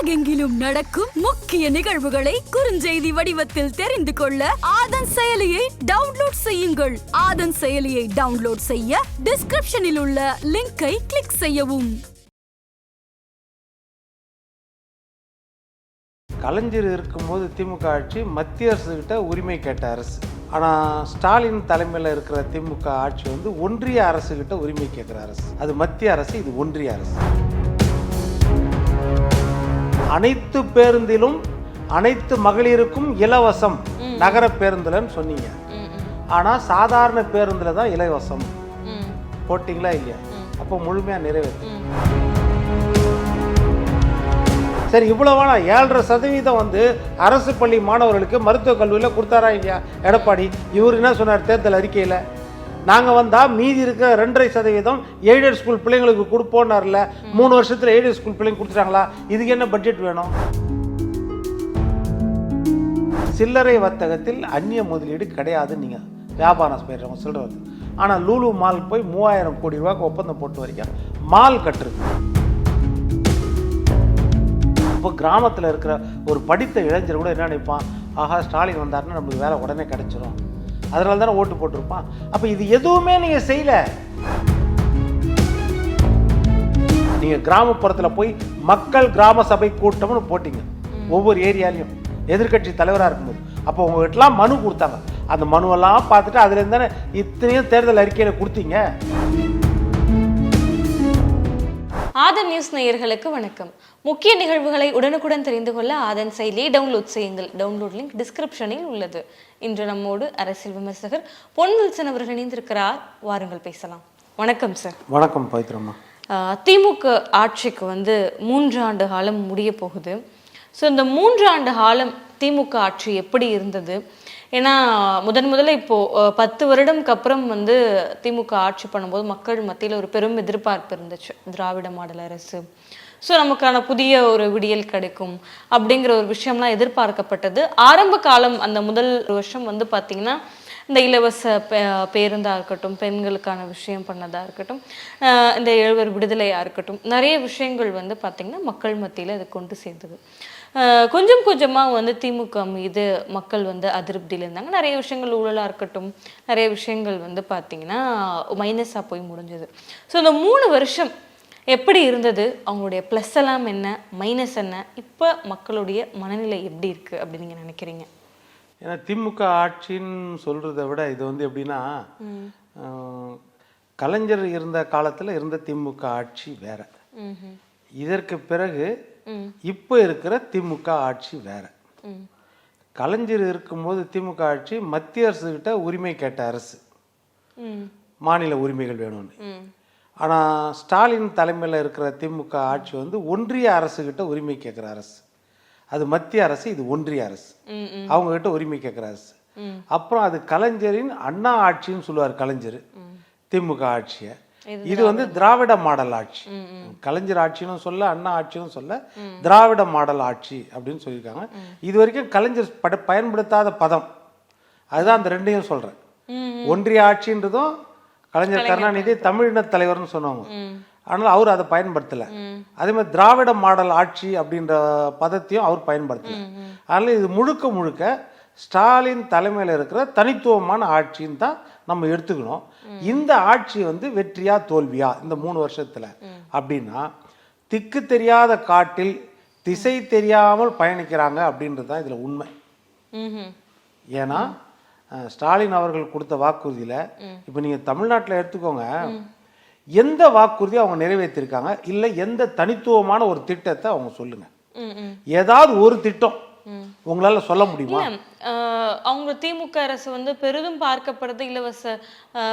உலகெங்கிலும் நடக்கும் முக்கிய நிகழ்வுகளை குறுஞ்செய்தி வடிவத்தில் தெரிந்து கொள்ள ஆதன் செயலியை டவுன்லோட் செய்யுங்கள். ஆதன் செயலியை டவுன்லோட் செய்ய டிஸ்கிரிப்ஷனில் உள்ள லிங்கை கிளிக் செய்யவும். கலைஞர் இருக்கும்போது திமுக ஆட்சி மத்திய அரசு கிட்ட உரிமை கேட்ட அரசு. ஆனால் ஸ்டாலின் தலைமையில் இருக்கிற திமுக ஆட்சி வந்து ஒன்றிய அரசு கிட்ட உரிமை கேட்குற அரசு. அது மத்திய அரசு, இது ஒன்றிய அரசு. அனைத்து பேருந்திலும் அனைத்து மகளிருக்கும் இலவசம் நகர பேருந்துலன்னு சொன்னீங்க. ஆனால் சாதாரண பேருந்துல தான் இலவசம் போட்டிங்களா இல்லையா? அப்போ முழுமையாக நிறைவேற்று. சரி, இவ்வளவானா 7.5% வந்து அரசு பள்ளி மாணவர்களுக்கு மருத்துவக் கல்லூரியில் கொடுத்தாரா இல்லையா எடப்பாடி? இவர் என்ன சொன்னார் தேர்தல் அறிக்கையில்? நாங்கள் வந்தால் மீதி இருக்கிற 2.5% எய்டட் ஸ்கூல் பிள்ளைங்களுக்கு கொடுப்போன்னார்ல. 3 வருஷத்தில் எய்டட் ஸ்கூல் பிள்ளைங்க கொடுத்துட்டாங்களா? இதுக்கு என்ன பட்ஜெட் வேணும்? சில்லறை வர்த்தகத்தில் அந்நிய முதலீடு கிடையாதுன்னு நீங்கள் வியாபாரம் செய்கிறவங்க சொல்கிறது. ஆனால் லூலு மால் போய் 3000 கோடி ரூபாய்க்கு ஒப்பந்தம் போட்டு வரைக்கும் மால் கட்டுருக்கு. இப்போ கிராமத்தில் இருக்கிற ஒரு படித்த இளைஞர் கூட என்ன நினைப்பான்? ஆஹா, ஸ்டாலின் வந்தாருன்னா நம்மளுக்கு வேலை உடனே கிடைச்சிரும், அதனால தானே ஓட்டு போட்டிருப்பான். அப்போ இது எதுவுமே நீங்கள் செய்யல. நீங்கள் கிராமப்புறத்தில் போய் மக்கள் கிராம சபை கூட்டம்னு போட்டிங்க ஒவ்வொரு ஏரியாலையும் எதிர்கட்சி தலைவராக இருக்கும்போது. அப்போ உங்ககிட்டலாம் மனு கொடுத்தாங்க. அந்த மனுவெல்லாம் பார்த்துட்டு அதுலேருந்து தானே இத்தனையும் தேர்தல் அறிக்கையில் கொடுத்தீங்க. ஆதன் நியூஸ் நேயர்களுக்கு வணக்கம். முக்கிய நிகழ்வுகளை உடனுக்குடன் தெரிந்து கொள்ள ஆதன் செயலியை டவுன்லோட் செய்யுங்கள். டவுன்லோட் லிங்க் டிஸ்கிரிப்ஷனில் உள்ளது. இன்று நம்மோடு அரசியல் விமர்சகர் பொன் வில்சன் அவர்கள் இணைந்திருக்கிறார். வாருங்கள் பேசலாம். வணக்கம் சார். வணக்கம் பவித்ரம்மா. திமுக ஆட்சிக்கு 3 ஆண்டு காலம் முடிய போகுது. ஸோ இந்த 3 ஆண்டு காலம் திமுக ஆட்சி எப்படி இருந்தது? ஏன்னா முதல்ல இப்போது 10 வருடம்க்கு அப்புறம் திமுக ஆட்சி பண்ணும்போது மக்கள் மத்தியில் ஒரு பெரும் எதிர்பார்ப்பு இருந்துச்சு. திராவிட மாடல் அரசு, ஸோ நமக்கான புதிய ஒரு விடியல் கிடைக்கும் அப்படிங்கிற ஒரு விஷயம்லாம் எதிர்பார்க்கப்பட்டது. ஆரம்ப காலம் அந்த முதல் வருஷம் பார்த்திங்கன்னா இந்த இலவச பேருந்தாக இருக்கட்டும், பெண்களுக்கான விஷயம் பண்ணதாக இருக்கட்டும், இந்த எழுவர் விடுதலையாக இருக்கட்டும், நிறைய விஷயங்கள் பார்த்திங்கன்னா மக்கள் மத்தியில் அது கொண்டு சேர்ந்தது. கொஞ்சம் கொஞ்சமாக திமுக மீது மக்கள் அதிருப்தியில் இருந்தாங்க. நிறைய விஷயங்கள் ஊழலாக இருக்கட்டும், நிறைய விஷயங்கள் பார்த்திங்கன்னா மைனஸாக போய் முடிஞ்சது. ஸோ இந்த 3 வருஷம் எப்படி இருந்தது? அவங்களுடைய ப்ளஸ் எல்லாம் என்ன, மைனஸ் என்ன, இப்போ மக்களுடைய மனநிலை எப்படி இருக்குது அப்படின்னு நீங்கள் நினைக்கிறீங்க? ஏன்னா திமுக ஆட்சின்னு சொல்கிறத விட இது எப்படின்னா, கலைஞர் இருந்த காலத்தில் இருந்த திமுக ஆட்சி வேற, இதற்கு பிறகு இப்போ இருக்கிற திமுக ஆட்சி வேற. கலைஞர் இருக்கும்போது திமுக ஆட்சி மத்திய அரசு கிட்ட உரிமை கேட்ட அரசு, மாநில உரிமைகள் வேணும்னு. ஆனால் ஸ்டாலின் தலைமையில் இருக்கிற திமுக ஆட்சி ஒன்றிய அரசு கிட்ட உரிமை கேட்குற அரசு. அது மத்திய அரசு, இது ஒன்றிய அரசு. அவங்க கிட்ட உரிமை கேட்குற அரசு. அப்புறம் அது கலைஞரின் அண்ணா ஆட்சின்னு சொல்லுவார் கலைஞர் திமுக ஆட்சியை. இது திராவிட மாடல் ஆட்சி. கலைஞர் ஆட்சின்னு சொல்ல, அண்ணா ஆட்சின்னு சொல்ல, திராவிட மாடல் ஆட்சி அப்படின்னு சொல்லியிருக்காங்க. இது வரைக்கும் கலைஞர் பயன்படுத்தாத பதம் அதுதான். அந்த ரெண்டையும் சொல்றேன். ஒன்றிய ஆட்சின்றதும் கலைஞர் கருணாநிதி தமிழின தலைவர்னு சொன்னவங்க, ஆனால் அவர் அதை பயன்படுத்தலை. அதே மாதிரி திராவிட மாடல் ஆட்சி அப்படின்ற பதத்தையும் அவர் பயன்படுத்தலை. அதனால இது முழுக்க முழுக்க ஸ்டாலின் தலைமையில் இருக்கிற தனித்துவமான ஆட்சின்னு தான் நம்ம எடுத்துக்கணும். இந்த ஆட்சி வெற்றியா தோல்வியா இந்த 3 வருஷத்துல அப்படின்னா, திக்கு தெரியாத காட்டில் திசை தெரியாமல் பயணிக்கிறாங்க அப்படின்றது தான் இதுல உண்மை. ஏன்னா ஸ்டாலின் அவர்கள் கொடுத்த வாக்குறுதியில இப்ப நீங்க தமிழ்நாட்டில் எடுத்துக்கோங்க, எந்த வாக்குறுதியை அவங்க நிறைவேற்றிருக்காங்க? இல்லை எந்த தனித்துவமான ஒரு திட்டத்தை அவங்க சொல்லுங்க. ஏதாவது ஒரு திட்டம் உங்களால சொல்ல முடியுமா? அவங்க திமுக அரசு பெரிதும் பார்க்கப்படுறது இலவச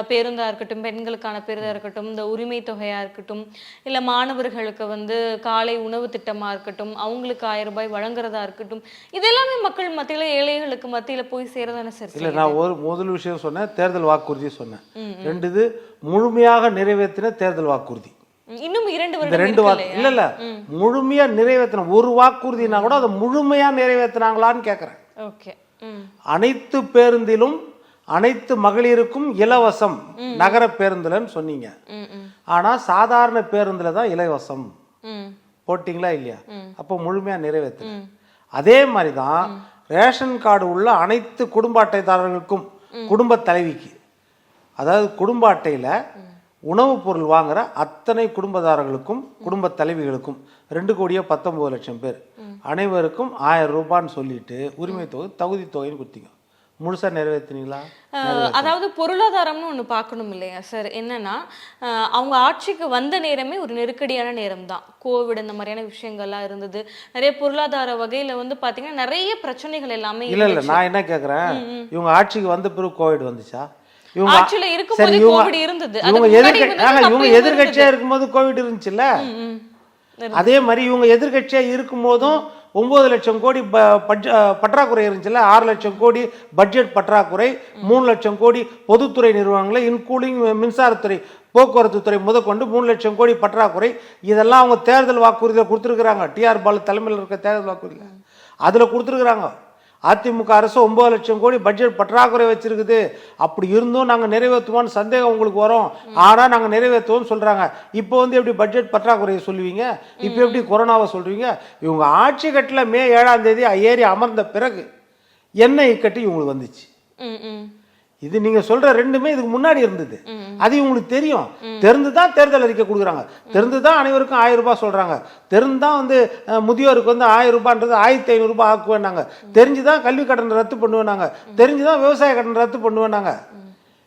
பேருந்தா இருக்கட்டும், பெண்களுக்கான பேருந்தா இருக்கட்டும், இந்த உரிமை தொகையா இருக்கட்டும், இல்ல மாணவர்களுக்கு காலை உணவு திட்டமா இருக்கட்டும், அவங்களுக்கு 1000 ரூபாய் வழங்குறதா இருக்கட்டும், இதெல்லாமே மக்கள் மத்தியில, ஏழைகளுக்கு மத்தியில போய் சேரதானே சார்? இல்ல, நான் ஒரு முதல் விஷயம் சொன்னேன், தேர்தல் வாக்குறுதி சொன்னேன். 2 முழுமையாக நிறைவேற்றின தேர்தல் வாக்குறுதி. இன்னும் 2 இல்ல முழுமையா நிறைவேற்றின ஒரு வாக்குறுதினா கூட அதை முழுமையா நிறைவேற்றினாங்களான்னு கேட்கிறேன். அனைத்து பேருந்திலும் அனைத்து மகளிருக்கும் இலவசம் நகர பேருந்துலன்னு சொன்னீங்க. ஆனா சாதாரண பேருந்துல தான் இலவசம் போட்டிங்களா இல்லையா? அப்போ முழுமையா நிறைவேற்று. அதே மாதிரி தான் ரேஷன் கார்டு உள்ள அனைத்து குடும்ப அட்டைதாரர்களுக்கும், குடும்ப தலைவிக்கு, அதாவது குடும்ப அட்டையில் உணவுப் பொருள் வாங்குற அத்தனை குடும்பதாரர்களுக்கும் குடும்ப தலைவிகளுக்கும் 2,19,00,000 பேர் அனைவருக்கும் 1000 ரூபான்னு சொல்லிட்டு உரிமை தொகை தகுதி தொகைன்னு கொடுத்தீங்க. முழுசா நிறைவேற்றினீங்களா? அதாவது பொருளாதாரம்னு ஒன்று பார்க்கணும் இல்லையா சார்? என்னன்னா அவங்க ஆட்சிக்கு வந்த நேரமே ஒரு நெருக்கடியான நேரம் தான். கோவிட் இந்த மாதிரியான விஷயங்கள்லாம் இருந்தது. நிறைய பொருளாதார வகையில வந்து பாத்தீங்கன்னா நிறைய பிரச்சனைகள் எல்லாமே இல்ல நான் என்ன கேக்குறேன், இவங்க ஆட்சிக்கு வந்த பிறகு கோவிட் வந்துச்சா? இவங்க ஆட்சியில இருக்கும்போது கோவிட் இருந்தது. இவங்க எதிர்கட்சியா இருக்கும்போது கோவிட் இருந்துச்சுல்ல. அதே மாதிரி இவங்க எதிர்கட்சியா இருக்கும் போதும் 9 லட்சம் கோடி பற்றாக்குறை இருந்துச்சுல்ல. 6 லட்சம் கோடி பட்ஜெட் பற்றாக்குறை, 3 லட்சம் கோடி பொதுத்துறை நிறுவனங்களை இன்க்ளூடிங் மின்சாரத்துறை, போக்குவரத்து துறை முதற்கொண்டு 3 லட்சம் கோடி பற்றாக்குறை. இதெல்லாம் அவங்க தேர்தல் வாக்குறுதியில் கொடுத்துருக்குறாங்க. டிஆர் பாலு தலைமையில் இருக்க தேர்தல் வாக்குறுதியில் அதில் கொடுத்துருக்குறாங்க. அதிமுக அரசு 9 லட்சம் கோடி பட்ஜெட் பற்றாக்குறை வச்சிருக்குது. அப்படி இருந்தும் நாங்கள் நிறைவேற்றுவோம்னு சந்தேகம் உங்களுக்கு வரும். ஆனால் நாங்கள் நிறைவேற்றுவோம்னு சொல்கிறாங்க. இப்போ வந்து எப்படி பட்ஜெட் பற்றாக்குறையை சொல்லுவீங்க? இப்போ எப்படி கொரோனாவை சொல்கிறீங்க? இவங்க ஆட்சி கட்டில் மே 7ஆம் தேதி ஏறி அமர்ந்த பிறகு என்ன இக்கட்டு இவங்களுக்கு வந்துச்சு. இது நீங்க சொல்ற ரெண்டுமே இதுக்கு முன்னாடி இருந்தது. அது உங்களுக்கு தெரியும். தெரிந்துதான் தேர்தல் அறிக்கை கொடுக்குறாங்க. தெரிந்துதான் அனைவருக்கும் 1000 ரூபாய் சொல்றாங்க. தெரிந்துதான் வந்து முதியோருக்கு வந்து 1000 ரூபான்றது 1500 ரூபாய் ஆக்குவேன்னாங்க. தெரிஞ்சுதான் கல்வி கட்டணம் ரத்து பண்ணுவேனாங்க. தெரிஞ்சுதான் விவசாய கட்டணம் ரத்து பண்ணுவேனாங்க.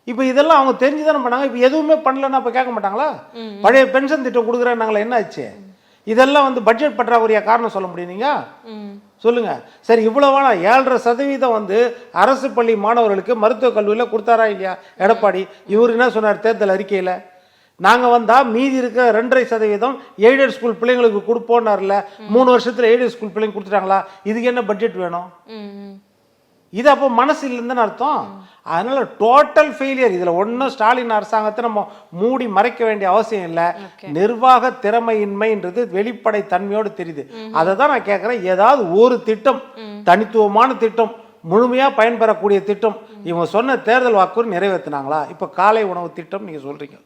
இப்ப இதெல்லாம் அவங்க தெரிஞ்சுதானே பண்ணாங்க. இப்ப எதுவுமே பண்ணலன்னா அப்ப கேட்க மாட்டாங்களா? பழைய பென்ஷன் திட்டம் கொடுக்குறேன்னாங்களா, என்ன ஆச்சு? இதெல்லாம் வந்து பட்ஜெட் பற்றாக்குறைய காரணம் சொல்ல முடியும் நீங்க? சொல்லுங்க. சரி, இவ்வளவு 7.5% வந்து அரசு பள்ளி மாணவர்களுக்கு மருத்துவக் கல்லூரியில் கொடுத்தாரா இல்லையா எடப்பாடி? இவர் என்ன சொன்னார் தேர்தல் அறிக்கையில்? நாங்கள் வந்தா மீதி இருக்க 2.5% எய்டட் ஸ்கூல் பிள்ளைங்களுக்கு கொடுப்போம்னார்ல. 3 வருஷத்துல எய்டட் ஸ்கூல் பிள்ளைங்க கொடுத்துட்டாங்களா? இதுக்கு என்ன பட்ஜெட் வேணும்? இது அப்போ மனசு இல்லைன்னு அர்த்தம். அதனால டோட்டல் ஃபெயிலியர். இதுல ஒன்றும் ஸ்டாலின் அரசாங்கத்தை நம்ம மூடி மறைக்க வேண்டிய அவசியம் இல்லை. நிர்வாக திறமையின்மைன்றது வெளிப்படை தன்மையோடு தெரியுது. அதை தான் நான் கேட்குறேன். ஏதாவது ஒரு திட்டம், தனித்துவமான திட்டம், முழுமையா பயன்பெறக்கூடிய திட்டம் இவங்க சொன்ன தேர்தல் வாக்குறுதி நிறைவேற்றினாங்களா? இப்ப காலை உணவு திட்டம் நீங்க சொல்றீங்க.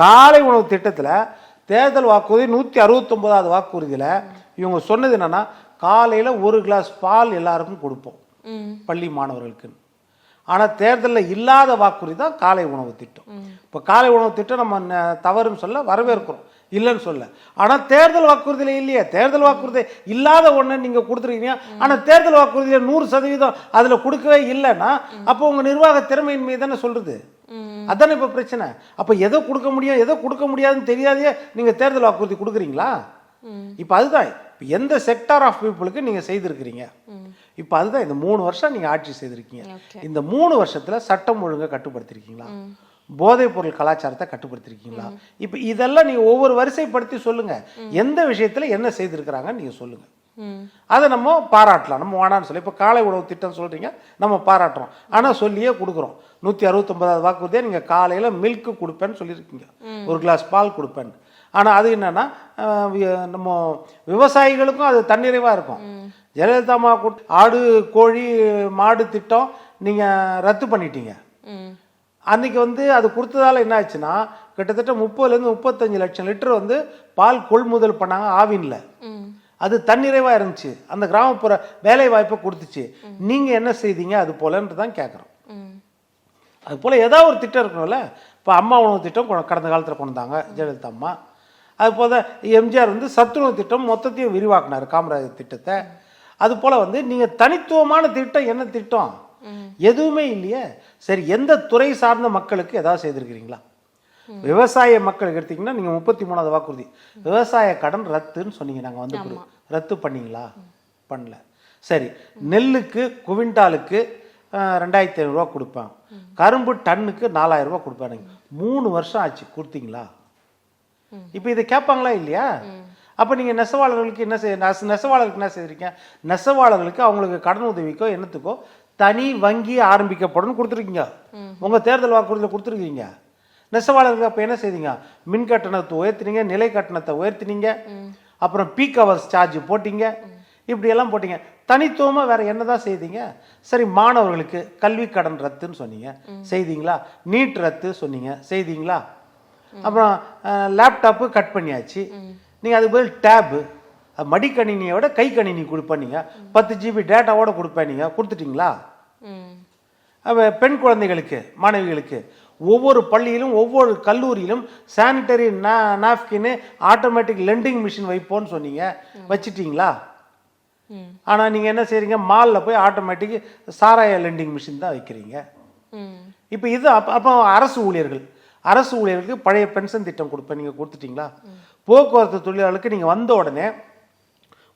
காலை உணவு திட்டத்துல தேர்தல் வாக்குறுதி 169வது வாக்குறுதியில இவங்க சொன்னது என்னன்னா, காலையில 1 கிளாஸ் பால் எல்லாருக்கும் கொடுப்போம் பள்ளி மாணவர்களுக்கு. ஆனால் தேர்தலில் இல்லாத வாக்குறுதி தான் காலை உணவு திட்டம். இப்போ காலை உணவு திட்டம் நம்ம தவறுன்னு சொல்ல, வரவேற்கிறோம், இல்லைன்னு சொல்ல. ஆனால் தேர்தல் வாக்குறுதியில் இல்லையே. தேர்தல் வாக்குறுதி இல்லாத ஒன்று நீங்கள் கொடுத்துருக்கீங்க. ஆனால் தேர்தல் வாக்குறுதியில் 100% அதில் கொடுக்கவே இல்லைன்னா அப்போ உங்கள் நிர்வாக திறமையின்மை தானே சொல்றது. அதானே இப்போ பிரச்சனை. அப்போ எதோ கொடுக்க முடியும், எதோ கொடுக்க முடியாதுன்னு தெரியாதே நீங்கள் தேர்தல் வாக்குறுதி கொடுக்குறீங்களா? இப்போ அதுதான் எந்த செக்டார் ஆஃப் பீப்புளுக்கு நீங்க செய்திருக்கிறீங்க. இப்போ அதுதான் இந்த 3 வருஷம் நீங்க ஆட்சி செய்திருக்கீங்க. இந்த 3 வருஷத்துல சட்டம் ஒழுங்கை கட்டுப்படுத்திருக்கீங்களா? போதைப் பொருள் கலாச்சாரத்தை கட்டுப்படுத்திருக்கீங்களா? இப்போ இதெல்லாம் நீங்க ஒவ்வொரு வரிசைப்படுத்தி சொல்லுங்க. எந்த விஷயத்துல என்ன செய்திருக்கிறாங்கன்னு நீங்க சொல்லுங்க. அதை நம்ம பாராட்டலாம். நம்ம வேணான்னு சொல்லி இப்போ காலை உணவு திட்டம் சொல்றீங்க, நம்ம பாராட்டுறோம். ஆனா சொல்லியே கொடுக்குறோம். 169வது வாக்குறுதியை நீங்க காலையில மில்க் கொடுப்பேன்னு சொல்லியிருக்கீங்க, 1 கிளாஸ் பால் கொடுப்பேன்னு. ஆனா அது என்னன்னா, நம்ம விவசாயிகளுக்கும் அது தன்னிறைவா இருக்கும். ஜெயலலிதா அம்மா ஆடு கோழி மாடு திட்டம் நீங்க ரத்து பண்ணிட்டீங்க. அன்னைக்கு வந்து அது கொடுத்ததால என்ன ஆச்சுன்னா, கிட்டத்தட்ட 30 to 35 லட்சம் லிட்டர் வந்து பால் கொள்முதல் பண்ணாங்க ஆவின்ல. அது தன்னிறைவா இருந்துச்சு. அந்த கிராமப்புற வேலை வாய்ப்பை கொடுத்துச்சு. நீங்க என்ன செய்தீங்க அது போலன்னு தான் கேட்குறோம். அது போல ஏதாவது ஒரு திட்டம் இருக்கணும்ல. இப்போ அம்மா உணவு திட்டம் கடந்த காலத்தில் கொண்டு வந்தாங்க ஜெயலலிதா அம்மா. அது போல எம்ஜிஆர் வந்து சத்துணவு திட்டம் மொத்தத்தையும் விரிவாக்கினார், காமராஜர் திட்டத்தை. அது போல வந்து நீங்க தனித்துவமான திட்டம் என்ன திட்டம்? எதுவுமே இல்லையே. சரி, எந்த துறை சார்ந்த மக்களுக்கு ஏதாவது செய்திருக்கிறீங்களா? விவசாய மக்களுக்கு எடுத்தீங்கன்னா நீங்க 33வது வாக்குறுதி விவசாய கடன் ரத்துன்னு சொன்னீங்க. நாங்க வந்து ரத்து பண்ணீங்களா? பண்ணல. சரி, நெல்லுக்கு குவிண்டாலுக்கு 2500 ரூபா கொடுப்பேன், கரும்பு டன்னுக்கு 4000 ரூபா கொடுப்பேன். 3 வருஷம் ஆச்சு, கொடுத்தீங்களா? இப்ப இதை கேட்பாங்களா இல்லையா? அப்ப நீங்க நெசவாளர்களுக்கு என்ன நெசவாளர்களுக்கு என்ன செய்திருக்கீங்க? நெசவாளர்களுக்கு அவங்களுக்கு கடன் உதவிக்கோ என்னத்துக்கோ தனி வங்கி ஆரம்பிக்கப்படும் கொடுத்துருக்கீங்க. உங்க தேர்தல் வாக்குறுதியில் கொடுத்துருக்கீங்க. நெசவாளர்களுக்கு அப்ப என்ன செய்தீங்க? மின் கட்டணத்தை உயர்த்தினீங்க, நிலை கட்டணத்தை உயர்த்தினீங்க, அப்புறம் பீக் ஹவர்ஸ் சார்ஜ் போட்டீங்க, இப்படி எல்லாம் போட்டீங்க. தனித்துவமா வேற என்னதான் செய்தீங்க? சரி, மாணவர்களுக்கு கல்வி கடன் ரத்துன்னு சொன்னீங்க, செய்தீங்களா? நீட் ரத்து சொன்னீங்க, செய்தீங்களா? அப்புறம் லேப்டாப்பு கட் பண்ணியாச்சு. நீங்க அதுக்கு பதில் டேபு மடிக்கணினியோட கை கணினி கொடுப்பேன் நீங்கள், 10 GB டேட்டாவோட கொடுப்பேன் நீங்கள், கொடுத்துட்டீங்களா? பெண் குழந்தைகளுக்கு மாணவிகளுக்கு ஒவ்வொரு பள்ளியிலும் ஒவ்வொரு கல்லூரியிலும் sanitary napkin automatic vending machine வைப்போன்னு சொன்னீங்க, வச்சிட்டீங்களா? ஆனால் நீங்கள் என்ன செய்கிறீங்க, மாலில் போய் ஆட்டோமேட்டிக் சாராய லெண்டிங் மிஷின் தான் வைக்கிறீங்க. இப்போ இது அப்போ அரசு ஊழியர்களுக்கு பழைய பென்ஷன் திட்டம் கொடுப்பேன், நீங்கள் கொடுத்துட்டீங்களா? போக்குவரத்து தொழிலாளர்களுக்கு நீங்கள் வந்த உடனே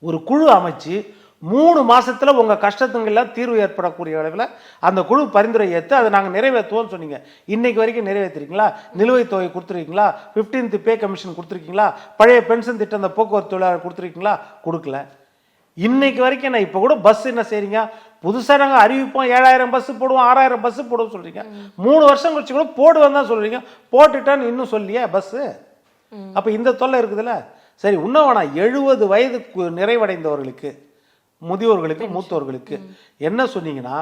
ஒரு குழு அமைச்சு 3 மாசத்துல உங்க கஷ்டத்துங்கெல்லாம் தீர்வு ஏற்படக்கூடிய அளவில் அந்த குழு பரிந்துரை ஏற்று அதை நாங்கள் நிறைவேற்றுவோம்னு சொன்னீங்க. இன்னைக்கு வரைக்கும் நிறைவேற்றிருக்கீங்களா? நிலுவைத் தொகை கொடுத்துருக்கீங்களா? 15th pay commission கொடுத்துருக்கீங்களா? பழைய பென்ஷன் திட்டம் அந்த போக்குவரத்து தொழிலாளர் கொடுத்துருக்கீங்களா? கொடுக்கல. இன்னைக்கு வரைக்கும் நான் இப்போ கூட பஸ் என்ன செய்றீங்க, புதுசாக நாங்கள் அறிவிப்போம் 7000 பஸ் போடுவோம் 6000 பஸ் போடுவோம் சொல்றீங்க. 3 வருஷம் கழிச்சு கூட போடுவேன் தான் சொல்றீங்க, போட்டுட்டான்னு இன்னும் சொல்லியே பஸ்ஸு. அப்போ இந்த தொல்லை இருக்குதுல்ல. சரி, இன்னும் வேணாம், 70 வயது நிறைவடைந்தவர்களுக்கு, முதியோர்களுக்கு, மூத்தோர்களுக்கு என்ன சொன்னீங்கன்னா,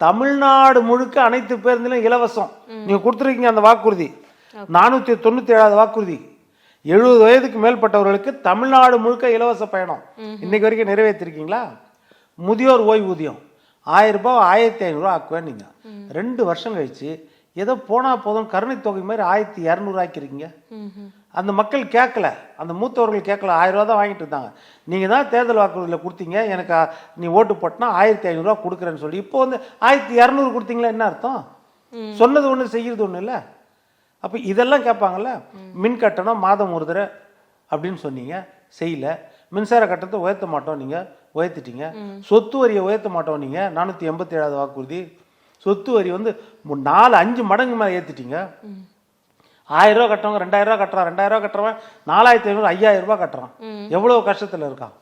தமிழ்நாடு முழுக்க அனைத்து பேருந்திலும் இலவசம் நீங்க கொடுத்துருக்கீங்க. அந்த வாக்குறுதி 497வது வாக்குறுதி. 70 வயதுக்கு மேற்பட்டவர்களுக்கு தமிழ்நாடு முழுக்க இலவச பயணம் இன்னைக்கு வரைக்கும் நிறைவேற்றிருக்கீங்களா? முதியோர் ஓய்வூதியம் 1000 ரூபாய் 1500 ஆக்குவேன். நீங்க 2 வருஷம் கழிச்சு ஏதோ போனா போதும் கருணை தொகை மாதிரி 1200 ஆக்கிருக்கீங்க. அந்த மக்கள் கேட்கல, அந்த மூத்தவர்கள் கேட்கல, 1000 ரூபா தான் வாங்கிட்டு இருந்தாங்க. நீங்க தான் தேர்தல் வாக்குறுதியில் கொடுத்தீங்க, எனக்கு நீ ஓட்டு போட்டனா 1500 ரூபா கொடுக்குறேன்னு சொல்லி. இப்போ வந்து 1200 கொடுத்தீங்களா? என்ன அர்த்தம்? சொன்னது ஒன்று செய்யறது ஒன்று இல்லை. அப்போ இதெல்லாம் கேட்பாங்கல்ல. மின் கட்டணம் மாதம் ஒரு தடவை அப்படின்னு சொன்னீங்க, செய்யல. மின்சார கட்டணத்தை உயர்த்த மாட்டோம், நீங்க உயர்த்திட்டீங்க. சொத்து வரியை உயர்த்த மாட்டோம், நீங்க 487வது வாக்குறுதி. சொத்து வரி வந்து 4-5 மடங்கு மேலே ஏற்றிட்டீங்க. 1000 ரூபா கட்டுறவங்க 2000 ரூபா கட்டுறான், 2000 ரூபா கட்டுறவன் 4500 5000 ரூபாய் கட்டுறான். எவ்வளவு கஷ்டத்தில் இருக்கான்.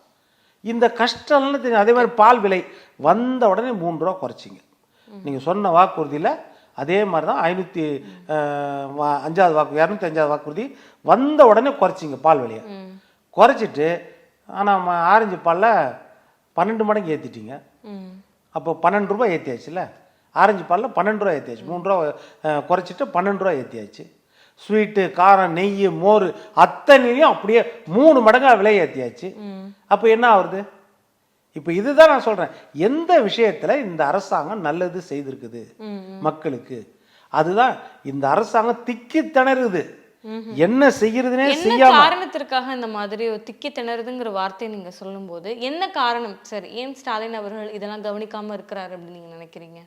இந்த கஷ்டம்னு தெரியும். அதே மாதிரி பால் விலை வந்த உடனே 3 ரூபா குறைச்சிங்க. நீங்கள் சொன்ன வாக்குறுதியில் அதே மாதிரி தான் 505வது வாக்கு 205வது வாக்குறுதி வந்த உடனே குறைச்சிங்க பால் விலையை. குறைச்சிட்டு ஆனால் ஆரஞ்சு பாலில் 12 மடங்கு ஏற்றிட்டீங்க. அப்போ 12 ரூபாய் ஏற்றியாச்சுல்ல. ஆரஞ்சு பாலில் 12 ரூபா ஏற்றியாச்சு. 3 ரூபா குறைச்சிட்டு 12 ரூபா ஏற்றியாச்சு. ஸ்வீட்டு, காரம், நெய், மோர் அத்தனையும் அப்படியே 3 மடங்கா விலை ஏற்றியாச்சு. அப்போ என்ன ஆகுது? இப்போ இதுதான் நான் சொல்றேன், எந்த விஷயத்துல இந்த அரசாங்கம் நல்லது செய்திருக்குது மக்களுக்கு, அதுதான் இந்த அரசாங்கம் திக்கி திணறுது. என்ன செய்யறதுனே செய்யாம காரணத்திற்காக இந்த மாதிரி திக்கி திணறுதுங்கிற வார்த்தையை நீங்க சொல்லும் போது என்ன காரணம் சார்? ஏன் ஸ்டாலின் அவர்கள் இதெல்லாம் கவனிக்காம இருக்கிறாரு அப்படின்னு நீங்க நினைக்கிறீங்க?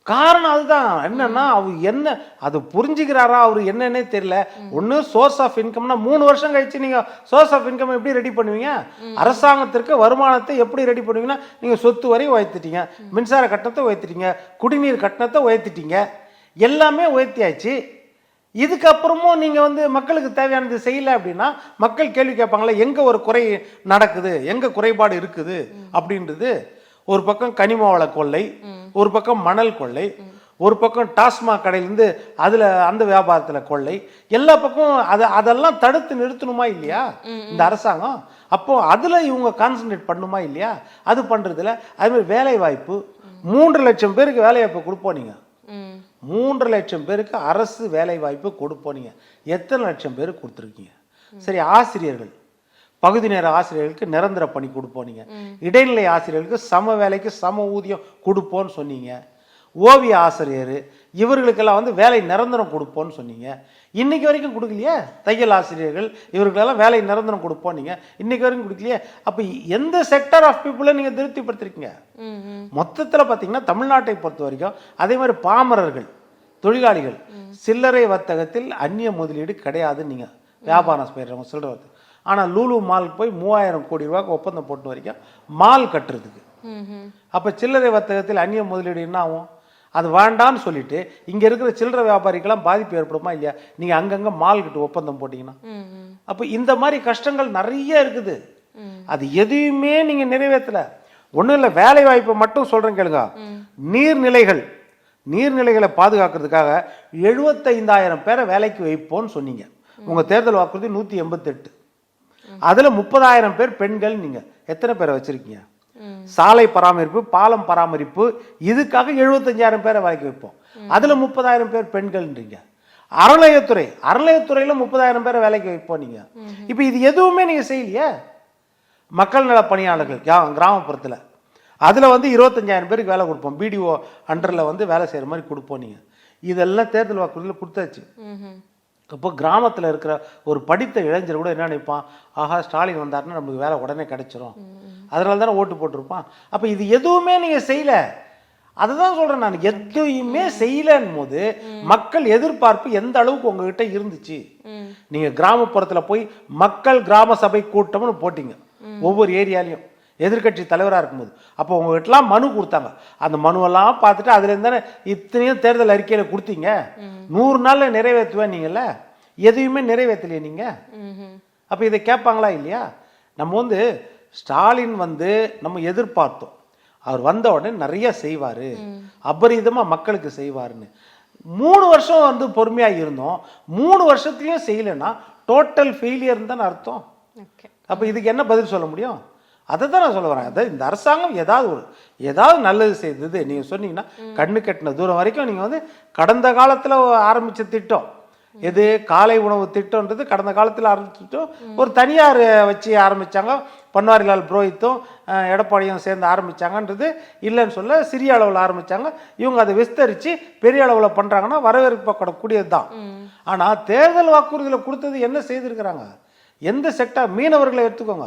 காரணம் அதுதான். என்னன்னா அவர் என்ன அது புரிஞ்சுக்கிறாரா அவரு என்னன்னே தெரியல. ஒண்ணு சோர்ஸ் ஆஃப் இன்கம்னா 3 வருஷம் கழிச்சு நீங்க சோர்ஸ் ஆஃப் இன்கம் எப்படி ரெடி பண்ணுவீங்க? அரசாங்கத்திற்கு வருமானத்தை எப்படி ரெடி பண்ணுவீங்கன்னா, நீங்க சொத்து வரி உயர்த்திட்டீங்க, மின்சார கட்டணத்தை உயர்த்திட்டீங்க, குடிநீர் கட்டணத்தை உயர்த்திட்டீங்க, எல்லாமே உயர்த்தியாச்சு. இதுக்கப்புறமும் நீங்க வந்து மக்களுக்கு தேவையானது செய்யல அப்படின்னா மக்கள் கேள்வி கேட்பாங்களா, எங்க ஒரு குறை நடக்குது, எங்க குறைபாடு இருக்குது அப்படின்றது. ஒரு பக்கம் கனிம வள கொள்ளை, ஒரு பக்கம் மணல் கொள்ளை, ஒரு பக்கம் டாஸ்மாக் கடையிலிருந்து அதுல அந்த வியாபாரத்துல கொள்ளை, எல்லா பக்கம் அதெல்லாம் தடுத்து நிறுத்தணுமா இல்லையா இந்த அரசாங்கம்? அப்போ அதுல இவங்க கான்சன்ட்ரேட் பண்ணுமா இல்லையா? அது பண்றதுல அதே மாதிரி வேலை வாய்ப்பு 3 லட்சம் பேருக்கு வேலை வாய்ப்பு கொடுப்போம். நீங்க 3 லட்சம் பேருக்கு அரசு வேலை வாய்ப்பு கொடுப்போம். நீங்க எத்தனை லட்சம் பேருக்கு கொடுத்துருக்கீங்க? சரி, ஆசிரியர்கள், பகுதி நேர ஆசிரியர்களுக்கு நிரந்தர பணி கொடுப்போம். நீங்க இடைநிலை ஆசிரியர்களுக்கு சம வேலைக்கு சம ஊதியம் கொடுப்போம்னு சொன்னீங்க. ஓவிய ஆசிரியர் இவர்களுக்கெல்லாம் வந்து வேலை நிரந்தரம் கொடுப்போம்னு சொன்னீங்க. இன்னைக்கு வரைக்கும் கொடுக்கலையே. தையல் ஆசிரியர்கள் இவர்களுக்கெல்லாம் வேலை நிரந்தரம் கொடுப்போம், நீங்க இன்னைக்கு வரைக்கும் கொடுக்கலையே. அப்ப எந்த செக்டர் ஆஃப் பீப்புளை நீங்க திருப்திப்படுத்திருக்கீங்க? மொத்தத்தில் பார்த்தீங்கன்னா தமிழ்நாட்டை பொறுத்த வரைக்கும் அதே மாதிரி பாமரர்கள், தொழிலாளிகள், சில்லறை வர்த்தகத்தில் அந்நிய முதலீடு கிடையாது. நீங்க வியாபாரம் செய்யறவங்க சில்லறை வர்த்தகம். ஆனால் லூலு மாலுக்கு போய் 3000 கோடி ரூபாய்க்கு ஒப்பந்தம் போட்டு வரைக்கும் மால் கட்டுறதுக்கு. அப்ப சில்லறை வர்த்தகத்தில் அந்நிய முதலீடு என்ன ஆகும்? அது வேண்டான்னு சொல்லிட்டு இங்க இருக்கிற சில்லறை வியாபாரிக்கெல்லாம் பாதிப்பு ஏற்படுமா இல்லையா? நீங்க அங்கங்க மால் கிட்ட ஒப்பந்தம் போட்டீங்கன்னா. அப்ப இந்த மாதிரி கஷ்டங்கள் நிறைய இருக்குது. அது எதுவுமே நீங்க நிறைவேற்றல. ஒண்ணும் இல்லை, வேலை வாய்ப்பை மட்டும் சொல்றேன் கேளுங்க. நீர்நிலைகளை பாதுகாக்கிறதுக்காக 75000 பேரை வேலைக்கு வைப்போம்னு சொன்னீங்க. உங்க தேர்தல் வாக்குறுதி 188. அதுல 30000 பேர் பெண்கள். நீங்க எத்தனை பேரை வச்சிருக்கீங்க? சாலை பராமரிப்பு, பாலம் பராமரிப்பு, இதுக்காக 75000 பேரை வேலைக்கு வைப்போம். அதுல 30000 பேர் பெண்கள்ன்றீங்க. அறநிலையத்துறையில 30000 பேரை வேலைக்கு வைப்போம். நீங்க இப்ப இது எதுவுமே நீங்க செய்யலையே. மக்கள் நல பணியாளர்கள் கிராமப்புறத்தில் அதில் வந்து 25,000 பேருக்கு வேலை கொடுப்போம். பிடிஓ அண்டரில் வந்து வேலை செய்கிற மாதிரி கொடுப்போம். நீங்கள் இதெல்லாம் தேர்தல் வாக்குறுதியில் கொடுத்தாச்சு. இப்போ கிராமத்தில் இருக்கிற ஒரு படித்த இளைஞர் கூட என்ன நினைப்பான், ஆஹா ஸ்டாலின் வந்தாருன்னா நமக்கு வேலை உடனே கிடைச்சிரும், அதனால தானே ஓட்டு போட்டிருப்பான். அப்போ இது எதுவுமே நீங்கள் செய்யலை. அதுதான் சொல்கிறேன் நான், எதுவுமே செய்யலன்னு போது மக்கள் எதிர்பார்ப்பு எந்த அளவுக்கு உங்ககிட்ட இருந்துச்சு. நீங்கள் கிராமப்புறத்தில் போய் மக்கள் கிராம சபை கூட்டம்னு போட்டிங்க ஒவ்வொரு ஏரியாலையும் எதிர்கட்சி தலைவராக இருக்கும்போது, அப்போ உங்ககிட்டலாம் மனு கொடுத்தாங்க. அந்த மனுவெல்லாம் பார்த்துட்டு அதுலேருந்து தானே இத்தனையும் தேர்தல் அறிக்கையில் கொடுத்தீங்க. 100 நாளில் நிறைவேற்றுவேன் நீங்கள, எதையுமே நிறைவேற்றலையே நீங்கள். அப்போ இதை கேட்பாங்களா இல்லையா? நம்ம வந்து ஸ்டாலின் வந்து நம்ம எதிர்பார்த்தோம், அவர் வந்த உடனே நிறைய செய்வார், அபரிதமாக மக்களுக்கு செய்வார்னு. 3 வருஷம் வந்து பொறுமையாக இருந்தோம். 3 வருஷத்துலையும் செய்யலைன்னா டோட்டல் ஃபெயிலியர்னு தானே அர்த்தம். அப்போ இதுக்கு என்ன பதில் சொல்ல முடியும்? அதை தான் நான் சொல்ல வரேன். அதாவது இந்த அரசாங்கம் ஏதாவது நல்லது செய்தது நீங்கள் சொன்னீங்கன்னா கண்ணு கட்டின தூரம் வரைக்கும் நீங்கள் வந்து கடந்த காலத்தில் ஆரம்பித்த திட்டம் எது, காலை உணவு திட்டம்ன்றது கடந்த காலத்தில் ஆரம்பிச்சிட்டோம். ஒரு தனியார் வச்சு ஆரம்பித்தாங்க, பன்வாரிலால் புரோஹித்தும் எடப்பாடியும் சேர்ந்து ஆரம்பித்தாங்கன்றது இல்லைன்னு சொல்ல, சிறிய அளவில் ஆரம்பித்தாங்க. இவங்க அதை விஸ்தரித்து பெரிய அளவில் பண்ணுறாங்கன்னா வரவேற்பக்கூடியது தான். ஆனால் தேர்தல் வாக்குறுதியில் கொடுத்தது என்ன செய்திருக்கிறாங்க? எந்த செக்டார்? மீனவர்களை எடுத்துக்கோங்க.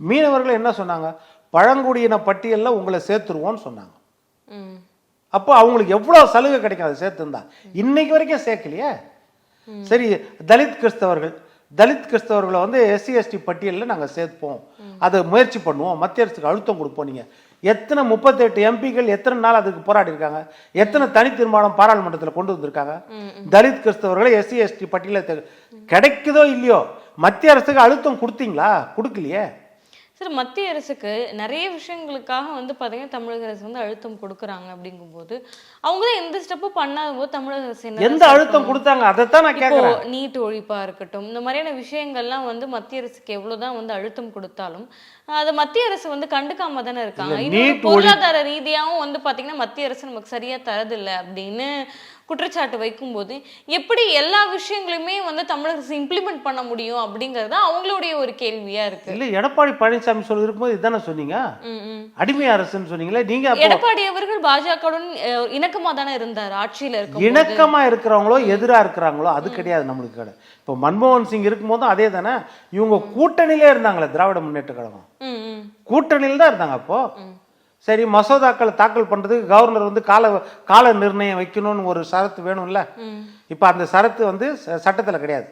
மீனவர்கள் என்ன சொன்னாங்க, பழங்குடியின பட்டியலில் உங்களை சேர்த்துருவோன்னு சொன்னாங்க. அப்போ அவங்களுக்கு எவ்வளோ சலுகை கிடைக்கும் அதை சேர்த்துருந்தா? இன்னைக்கு வரைக்கும் சேர்க்கலையே. சரி, தலித் கிறிஸ்தவர்களை வந்து SC ST பட்டியலில் நாங்கள் சேர்ப்போம், அதை முயற்சி பண்ணுவோம், மத்திய அரசுக்கு அழுத்தம் கொடுப்போம். நீங்கள் எத்தனை 38 எம்பிக்கள் எத்தனை நாள் அதுக்கு போராடி இருக்காங்க, எத்தனை தனி தீர்மானம் பாராளுமன்றத்தில் கொண்டு வந்திருக்காங்க. தலித் கிறிஸ்தவர்களை SC ST பட்டியலில் கிடைக்குதோ இல்லையோ, மத்திய அரசுக்கு அழுத்தம் கொடுத்தீங்களா? கொடுக்கலையே. சார், மத்திய அரசுக்கு நிறைய விஷயங்களுக்காக வந்து பார்த்தீங்கன்னா தமிழக அரசு வந்து அழுத்தம் கொடுக்குறாங்க. அப்படிங்கும்போது அவங்க தான் எந்த ஸ்டெப்பும் பண்ணாத போது தமிழக அரசு எந்த அழுத்தம் கொடுத்தாங்க? அதைத்தான் நான் கேட்குறேன். நீட் ஒழிப்பா இருக்கட்டும், இந்த மாதிரியான விஷயங்கள்லாம் வந்து மத்திய அரசுக்கு எவ்வளவுதான் வந்து அழுத்தம் கொடுத்தாலும் அதை மத்திய அரசு வந்து கண்டுக்காம தானே இருக்காங்க. இன்னும் பொருளாதார ரீதியாகவும் வந்து பார்த்தீங்கன்னா மத்திய அரசு நமக்கு சரியா தரதில்லை அப்படின்னு குற்றச்சாட்டு வைக்கும்போது எப்படி எல்லா விஷயங்களுமே வந்து தமிழக அரசு இம்ப்ளிமெண்ட் பண்ண முடியும் அப்படிங்கறது அவங்களுடைய ஒரு கேள்வியா இருக்கு. இல்ல, எடப்பாடி பழனிசாமி சொல்லி இருக்கும்போது இதுதானே சொன்னீங்க, அடிமை அரசுன்னு சொன்னீங்களே நீங்க. எடப்பாடி அவர்கள் பாஜகவுடன் இணக்கமா தானே இருந்தார் ஆட்சியில இருக்கும். இணக்கமா இருக்கிறவங்களோ எதிரா இருக்கிறாங்களோ அது கிடையாது நம்மளுக்கு கடை. இப்போ மன்மோகன் சிங் இருக்கும்போதும் அதே தானே, இவங்க கூட்டணியிலே இருந்தாங்களே, திராவிட முன்னேற்ற கழகம் கூட்டணியில் தான் இருந்தாங்க. அப்போ சரி, மசோதாக்களை தாக்கல் பண்றதுக்கு கவர்னர் வந்து கால நிர்ணயம் வைக்கணும்னு ஒரு சரத்து வேணும்ல. இப்ப அந்த சரத்து வந்து சட்டத்தில் கிடையாது.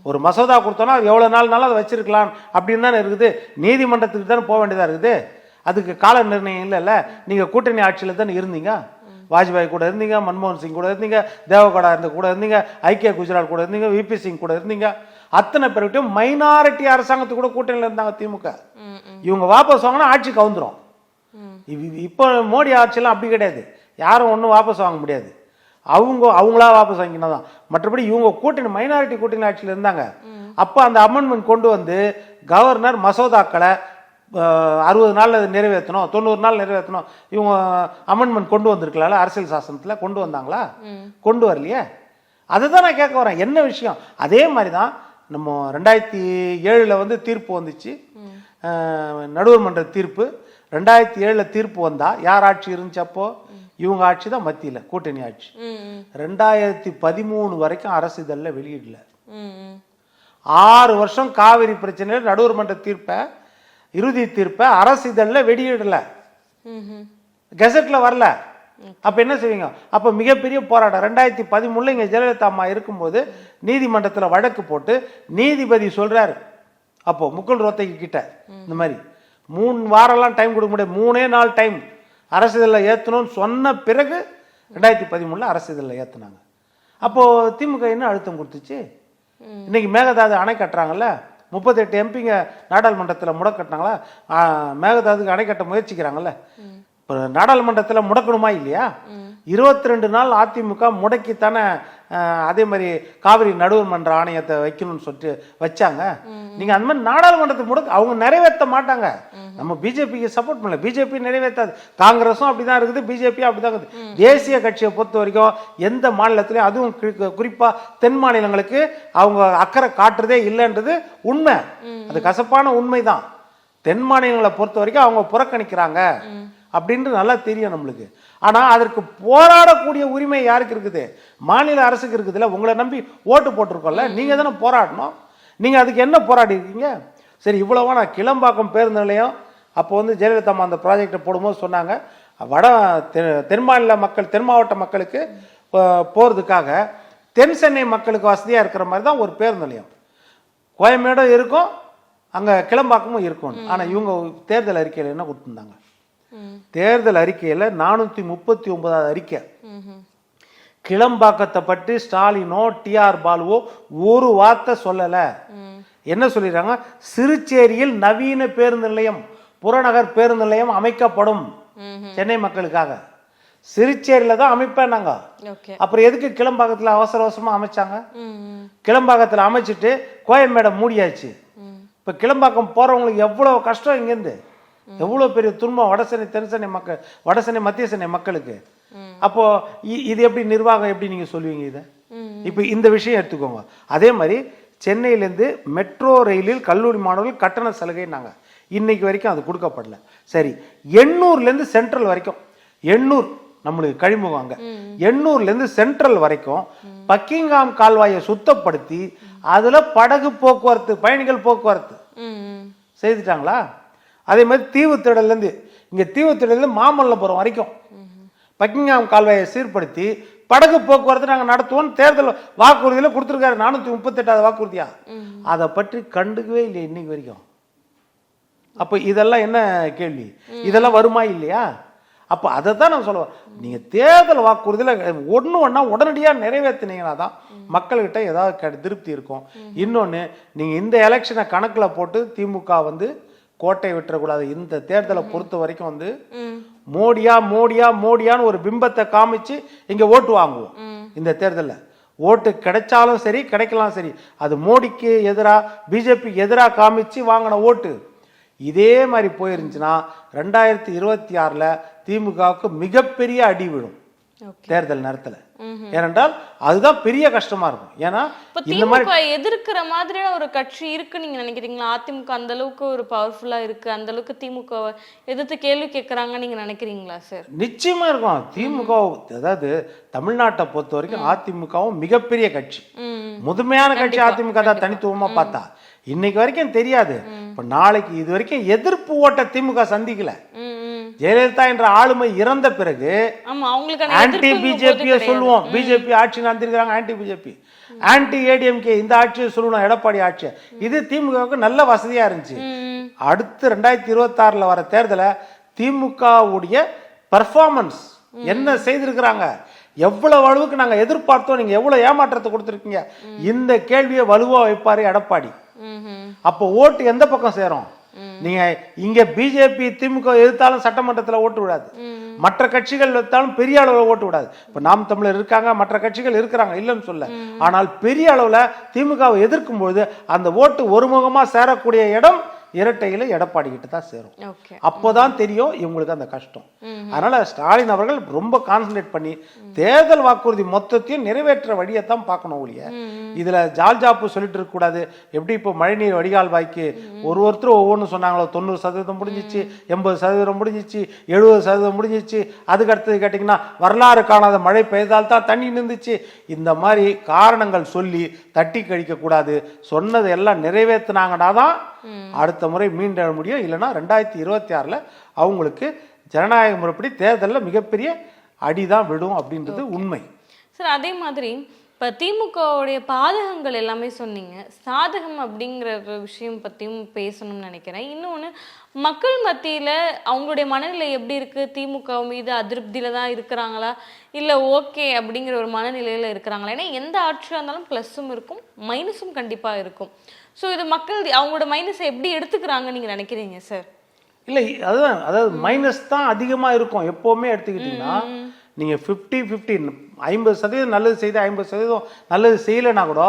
ஒரு மசோதா கொடுத்தோம்னா எவ்வளவு நாள்னாலும் அதை வச்சிருக்கலாம் அப்படின்னு தானே இருக்குது. நீதிமன்றத்துக்கு தானே போக வேண்டியதா இருக்குது. அதுக்கு கால நிர்ணயம் இல்லைல்ல. நீங்க கூட்டணி ஆட்சியில தானே இருந்தீங்க. வாஜ்பாய் கூட இருந்தீங்க, மன்மோகன் சிங் கூட இருந்தீங்க, தேவகவுடா கூட இருந்தீங்க, ஐக்கிய குஜராத் கூட இருந்தீங்க, VP சிங் கூட இருந்தீங்க. அத்தனை பேர்கிட்டையும் மைனாரிட்டி அரசாங்கத்து கூட கூட்டணியில் இருந்தாங்க திமுக. இவங்க வாபஸ் வாங்கினா ஆட்சி கவுந்துரும். இப்போ மோடி ஆட்சியெல்லாம் அப்படி கிடையாது, யாரும் ஒன்றும் வாபஸ் வாங்க முடியாது. அவங்களா வாபஸ் வாங்கினா தான். மற்றபடி இவங்க கூட்டணி மைனாரிட்டி கூட்டணி ஆட்சியில் இருந்தாங்க. அப்போ அந்த அமெண்ட்மெண்ட் கொண்டு வந்து கவர்னர் மசோதாக்களை 60 நாள் நிறைவேற்றணும், 90 நாள் நிறைவேற்றணும், இவங்க அமெண்ட்மெண்ட் கொண்டு வந்திருக்கலாம்ல, அரசியல் சாசனத்தில் கொண்டு வந்தாங்களா? கொண்டு வரலையே. அதை தான் நான் கேட்க வரேன், என்ன விஷயம்? அதே மாதிரி தான் நம்ம 2007 வந்து தீர்ப்பு வந்துச்சு, நடுவர் மன்ற தீர்ப்பு. 2007 தீர்ப்பு வந்தா யார் ஆட்சி இருந்துச்சு? அப்போ இவங்க ஆட்சி தான் மத்தியில், கூட்டணி ஆட்சி. 2013 வரைக்கும் அரசு இதெல்லாம் வெளியிடல. 6 வருஷம் காவிரி பிரச்சனையில் நடுவர் மன்ற தீர்ப்பை, இறுதி தீர்ப்பை அரசு இதெல்லாம் வெளியிடல, கெசட்ல வரல. அப்ப என்ன செய்வீங்க? அப்ப மிகப்பெரிய போராட்டம் 2013 இங்க ஜெயலலிதா அம்மா இருக்கும்போது நீதிமன்றத்தில் வழக்கு போட்டு நீதிபதி சொல்றாரு, அப்போ முகுல் ரோத்தகி கிட்ட இந்த மாதிரி 3 வாரம்லாம் டைம் கொடுக்க முடியாது, 3 நாள் டைம் அரசிதழில் ஏற்றணும்னு சொன்ன பிறகு 2013 அரசிதழில் ஏற்றினாங்க. அப்போ திமுக என்ன அழுத்தம் கொடுத்துச்சு? இன்னைக்கு மேகதாது அணை கட்டுறாங்கல்ல, 38 எம்பிங்க நாடாளுமன்றத்தில் முடக்கட்டினாங்களா? மேகதாதுக்கு அணை கட்ட முயற்சிக்கிறாங்கல்ல, இப்போ நாடாளுமன்றத்தில் முடக்கணுமா இல்லையா? 22 நாள் அதிமுக முடக்கித்தானே அதே மாதிரி காவிரி நடுவர் மன்ற ஆணையத்தை வைக்கணும்னு சொல்லிட்டு வச்சாங்க. நீங்க அந்த மாதிரி நாடாளுமன்றத்தை முடக்க அவங்க நிறைவேற்ற மாட்டாங்க. நம்ம பிஜேபிக்கு சப்போர்ட் பண்ணல, பிஜேபி நிறைவேற்றாது. காங்கிரஸும் அப்படிதான் இருக்குது, பிஜேபி அப்படிதான் இருக்குது. தேசிய கட்சியை பொறுத்த வரைக்கும் எந்த மாநிலத்திலையும், அதுவும் குறிப்பா தென் மாநிலங்களுக்கு அவங்க அக்கறை காட்டுறதே இல்லைன்றது உண்மை. அது கசப்பான உண்மைதான். தென் மாநிலங்களை பொறுத்த வரைக்கும் அவங்க புறக்கணிக்கிறாங்க அப்படின்ட்டு நல்லா தெரியும் நம்மளுக்கு. ஆனால் அதற்கு போராடக்கூடிய உரிமை யாருக்கு இருக்குது? மாநில அரசுக்கு இருக்குதுல்ல. உங்களை நம்பி ஓட்டு போட்டிருக்கோம்ல, நீங்கள் தானே போராடணும். நீங்கள் அதுக்கு என்ன போராடி இருக்கீங்க? சரி, இவ்வளவா நான் கிளம்பாக்கம் பேருந்து நிலையம் அப்போ வந்து ஜெயலலிதா அம்மா அந்த ப்ராஜெக்டை போடும்போது சொன்னாங்க, தென் மாநில மக்கள், தென் மாவட்ட மக்களுக்கு போகிறதுக்காக தென் சென்னை மக்களுக்கு வசதியாக இருக்கிற மாதிரி தான் ஒரு பேருந்து நிலையம் கோயம்பேடும் இருக்கும், அங்கே கிளம்பாக்கமும் இருக்கும். ஆனால் இவங்க தேர்தல் அறிக்கையில் என்ன கொடுத்துருந்தாங்க? தேர்தல் அறிக்கையில் 439வது அறிக்கை, கிளம்பாக்கத்தை பற்றி ஸ்டாலினோ டிஆர் பாலுவோ ஒரு வார்த்தை சொல்லல. என்ன சொல்லிடுறாங்க? சிறுச்சேரியில் நவீன பேருந்து நிலையம், புறநகர் பேருந்து நிலையம் அமைக்கப்படும் சென்னை மக்களுக்காக. சிறுச்சேரியில தான் அமைப்பேன்னாங்க. அப்புறம் எதுக்கு கிளம்பாக்கத்தில் அவசர அவசரமா அமைச்சாங்க? கிளம்பாக்கத்தில் அமைச்சிட்டு கோயம்பேடை மூடியாச்சு. இப்ப கிளம்பாக்கம் போறவங்களுக்கு எவ்வளவு கஷ்டம், இங்கேருந்து எவ்வளவு பெரிய துன்பம் வடசென்னை தென் சென்னை மக்கள், வடசென்னை மத்திய சென்னை மக்களுக்கு. அப்போ இது எப்படி நிர்வாகம், எப்படி நீங்க சொல்லுவீங்க இதை? இப்ப இந்த விஷயம் எடுத்துக்கோங்க. அதே மாதிரி சென்னையிலேருந்து மெட்ரோ ரயிலில் கல்லூரி மாணவர்கள் கட்டண சலுகைனாங்க, இன்னைக்கு வரைக்கும் அது கொடுக்கப்படல. சரி, எண்ணூர்லேருந்து சென்ட்ரல் வரைக்கும், எண்ணூர் நம்மளுக்கு கழிமுகம், அங்க எண்ணூர்லேருந்து சென்ட்ரல் வரைக்கும் பக்கிங்காம் கால்வாயை சுத்தப்படுத்தி அதுல படகு போக்குவரத்து, பயணிகள் போக்குவரத்து செய்துட்டாங்களா? அதே மாதிரி தீவுத்திடலேருந்து இங்கே தீவுத்திடலேருந்து மாமல்லபுரம் வரைக்கும் பக்கிங்காம் கால்வாயை சீர்படுத்தி படகு போக்குவரத்து நாங்கள் நடத்துவோம் தேர்தல் வாக்குறுதியில் கொடுத்துருக்காரு. 438வது வாக்குறுதியா? அதை பற்றி கண்டுக்கவே இல்லை இன்னைக்கு வரைக்கும். அப்போ இதெல்லாம் என்ன கேள்வி? இதெல்லாம் வருமா இல்லையா? அப்போ அதை தான் நான் சொல்லுவேன். நீங்கள் தேர்தல் வாக்குறுதியில் ஒன்றா உடனடியாக நிறைவேற்றினீங்கன்னா தான் மக்கள்கிட்ட ஏதாவது திருப்தி இருக்கும். இன்னொன்று, நீங்கள் இந்த எலெக்ஷனை கணக்கில் போட்டு திமுக வந்து கோட்டை விட்டுறக்கூடாது. இந்த தேர்தலை பொறுத்த வரைக்கும் வந்து மோடியா மோடியா மோடியான்னு ஒரு பிம்பத்தை காமிச்சு இங்க ஓட்டு வாங்குவோம். இந்த தேர்தலில் ஓட்டு கிடைச்சாலும் சரி கிடைக்கலாம் சரி, அது மோடிக்கு எதிராக பிஜேபிக்கு எதிராக காமிச்சு வாங்கின ஓட்டு. இதே மாதிரி போயிருந்துச்சுன்னா 2026 திமுகவுக்கு மிகப்பெரிய அடி விடும் தேர்தல் நேரத்தில். ஏனென்றால் அதுதான் பெரிய கஷ்டமா இருக்கும். ஏன்னா இந்த மாதிரி எதிர்க்கிற மாதிரியான ஒரு கட்சி இருக்கு நீங்க நினைக்கிறீங்களா? அதிமுக அந்த அளவுக்கு ஒரு பவர்ஃபுல்லா இருக்கு, அந்த அளவுக்கு திமுக எதிர்த்து கேள்வி கேட்கறாங்க நீங்க நினைக்கிறீங்களா சார்? நிச்சயமா இருக்கும். திமுக, அதாவது தமிழ்நாட்டை பொறுத்த வரைக்கும் அதிமுகவும் மிகப்பெரிய கட்சி, முதன்மையான கட்சி அதிமுக தான் தனித்துவமா பார்த்தா. இன்னைக்கு வரைக்கும் தெரியாது. இப்ப நாளைக்கு இது வரைக்கும் எதிர்ப்பு ஓட்ட திமுக சந்திக்கல. ஜெயலலிதா என்ற ஆளுமை இறந்த பிறகு ஆன்டி பிஜேபியை சொல்லுவோம். பிஜேபி ஆட்சி நடந்திருக்கிறாங்க, ஆன்டி பிஜேபி, ஆன்டி ஏடிஎம்கே இந்த ஆட்சியை சொல்லணும், எடப்பாடி ஆட்சி. இது திமுகவுக்கு நல்ல வசதியா இருந்துச்சு. அடுத்து 2026 வர தேர்தலை திமுகவுடைய பெர்ஃபார்மன்ஸ் என்ன செய்திருக்கிறாங்க, எவ்வளவு அளவுக்கு நாங்க எதிர்பார்த்தோம், நீங்க எவ்வளவு ஏமாற்றத்தை கொடுத்துருக்கீங்க, இந்த கேள்வியை வலுவா வைப்பாரு எடப்பாடி. அப்போ ஓட்டு எந்த பக்கம் சேரும்? நீங்க இங்க பிஜேபி திமுக எதிர்த்தாலும் சட்டமன்றத்தில் ஓட்டு விடாது, மற்ற கட்சிகள் எடுத்தாலும் பெரிய அளவில் ஓட்டு விடாது. இப்ப நாம் தமிழர் இருக்காங்க, மற்ற கட்சிகள் இருக்கிறாங்க, இல்லைன்னு சொல்ல. ஆனால் பெரிய அளவுல திமுகவை எதிர்க்கும் பொழுது அந்த ஓட்டு ஒருமுகமா சேரக்கூடிய இடம் இரட்டையில எடப்பாடி கிட்ட தான் சேரும். அப்போதான் தெரியும் இவங்களுக்கு அந்த கஷ்டம். அதனால ஸ்டாலின் அவர்கள் ரொம்ப கான்சன்ட்ரேட் பண்ணி தேர்தல் வாக்குறுதி மொத்தத்தையும் நிறைவேற்ற வழியத்தான் பார்க்கணும் ஒழிய இதுல ஜால்ஜாப்பு சொல்லிட்டு இருக்க கூடாது. எப்படி இப்போ மழைநீர் வடிகால் வாய்க்கு ஒருத்தரும் ஒவ்வொன்றும் சொன்னாங்களோ, 90% முடிஞ்சிச்சு, 80% முடிஞ்சிச்சு, 70% முடிஞ்சிச்சு. அதுக்கு அடுத்தது கேட்டீங்கன்னா வரலாறு காணாத மழை பெய்தால்தான் தண்ணி நின்றுச்சு. இந்த மாதிரி காரணங்கள் சொல்லி தட்டி கழிக்க கூடாது. சொன்னதை எல்லாம் நிறைவேற்றினாங்கன்னா தான் அடுத்த முறை மீண்டெழ முடியும். இல்லைன்னா 2026 அவங்களுக்கு ஜனநாயக முறைப்படி தேர்தலில் மிகப்பெரிய அடிதான் விடும் அப்படின்றது உண்மை சார். அதே மாதிரி இப்போ திமுகவுடைய பாதகங்கள் எல்லாமே சொன்னீங்க, சாதகம் அப்படிங்கிற விஷயம் பற்றியும் பேசணும்னு நினைக்கிறேன். இன்னொன்று, மக்கள் மத்தியில் அவங்களுடைய மனநிலை எப்படி இருக்குது? திமுக மீது அதிருப்தியில் தான் இருக்கிறாங்களா, இல்லை ஓகே அப்படிங்கிற ஒரு மனநிலையில் இருக்கிறாங்களா? ஏன்னா எந்த ஆட்சியாக இருந்தாலும் ப்ளஸ்ஸும் இருக்கும் மைனஸும் கண்டிப்பாக இருக்கும். ஸோ இது மக்கள் அவங்களோட மைனஸை எப்படி எடுத்துக்கிறாங்க நீங்கள் நினைக்கிறீங்க சார்? இல்லை, அதுதான், அதாவது மைனஸ் தான் அதிகமாக இருக்கும் எப்போவுமே. எடுத்துக்கிட்டிங்கன்னா நீங்கள் 50-50, 50% நல்லது செய்து 50% நல்லது செய்யலைன்னா கூட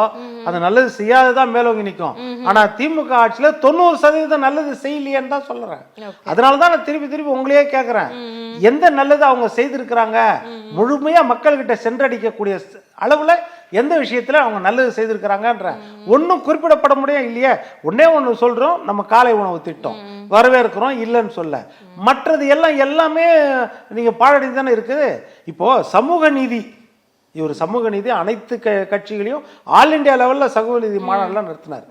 அந்த நல்லது செய்யாததான் மேலோங்கி நிற்கும். ஆனால் திமுக ஆட்சியில் 90% நல்லது செய்யலையேன்னு தான் சொல்கிறேன். அதனால தான் நான் திருப்பி திருப்பி உங்களையே கேட்குறேன், எந்த நல்லது அவங்க செய்திருக்கிறாங்க முழுமையாக மக்கள்கிட்ட சென்றடிக்கக்கூடிய அளவில் எந்த விஷயத்துல அவங்க நல்லது செய்திருக்கிறாங்கன்ற ஒன்றும் குறிப்பிடப்பட முடியும் இல்லையே. ஒன்னே ஒன்று சொல்றோம், நம்ம காலை உணவு திட்டம் வரவேற்கிறோம் இல்லைன்னு சொல்ல. மற்றது எல்லாமே நீங்க பாழடைந்து தானே இருக்குது. இப்போ சமூக நீதி, இவர் சமூக நீதி அனைத்து கட்சிகளையும் ஆல் இண்டியா லெவல்ல சமூக நீதி மாநாடுலாம் நடத்தினார்.